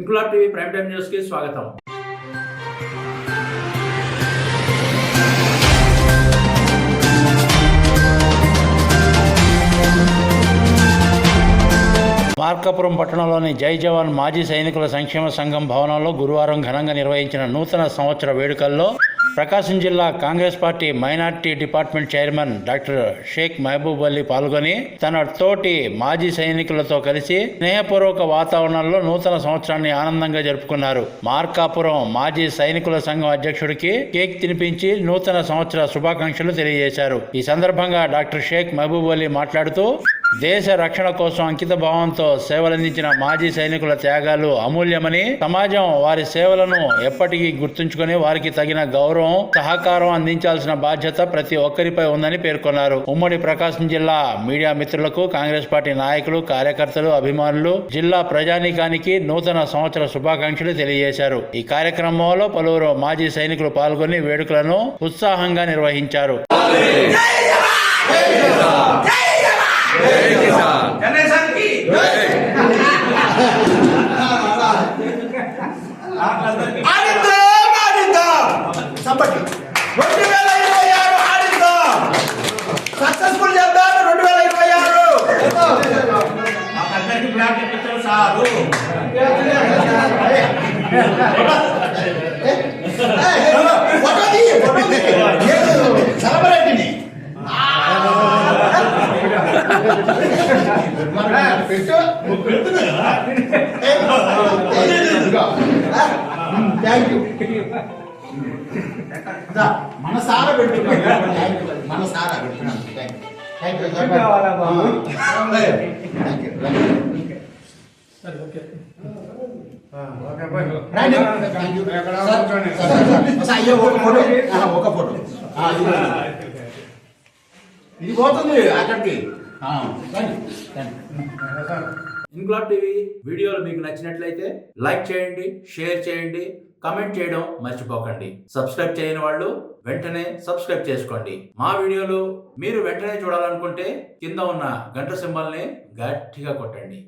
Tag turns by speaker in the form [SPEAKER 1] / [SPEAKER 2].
[SPEAKER 1] Inquilab TV prime time news కి స్వాగతం. మార్కాపురం పట్టణంలోని జై జవాన్ మాజీ సైనికుల సంక్షేమ సంఘం భవనంలో గురువారం ఘనంగా నిర్వహించిన నూతన సంవత్సర వేడుకల్లో ప్రకాశం జిల్లా Congress party minority department chairman doctor Sheikh Mahboob Ali పాల్గొని తన తోటి మాజీ సైనికులతో కలిసి స్నేహపూర్వక వాతావరణంలో నూతన సంవత్సరాన్ని ఆనందంగా జరుపుకున్నారు. మార్కాపురం మాజీ సైనికుల సంఘం అధ్యక్షుడికి కేక్ తినిపించి నూతన సంవత్సర శుభాకాంక్షలు తెలియజేశారు. ఈ సందర్భంగా డాక్టర్ షేక్ మహబూబ్ అలీ మాట్లాడుతూ దేశ రక్షణ కోసం అంకిత భావంతో సేవలందించిన మాజీ సైనికుల త్యాగాలు అమూల్యమని, సమాజం వారి సేవలను ఎప్పటికీ గుర్తుంచుకొని వారికి తగిన గౌరవం, సహకారం అందించాల్సిన బాధ్యత ప్రతి ఒక్కరిపై ఉందని పేర్కొన్నారు. ఉమ్మడి ప్రకాశం జిల్లా మీడియా మిత్రులకు, కాంగ్రెస్ పార్టీ నాయకులు, కార్యకర్తలు, అభిమానులు, జిల్లా ప్రజానీకానికి నూతన సంవత్సర శుభాకాంక్షలు తెలియజేశారు. ఈ కార్యక్రమంలో పలువురు మాజీ సైనికులు పాల్గొని వేడుకలను ఉత్సాహంగా నిర్వహించారు.
[SPEAKER 2] సక్సెస్ఫుల్ చేద్దాం 2026 మన సారా పెట్టుకున్నాం. మన సారా పెట్టుకున్నాం. ఒక ఫోటో ఇది పోతుంది అక్కడికి.
[SPEAKER 1] ఇంక్లాబ్ టీవీ వీడియోలు మీకు నచ్చినట్లయితే లైక్ చేయండి, షేర్ చేయండి, కమెంట్ చేయడం మర్చిపోకండి. సబ్స్క్రైబ్ చేయని వాళ్ళు వెంటనే సబ్స్క్రైబ్ చేసుకోండి. మా వీడియోలు మీరు వెంటనే చూడాలనుకుంటే కింద ఉన్న గంట సింబల్ని గట్టిగా కొట్టండి.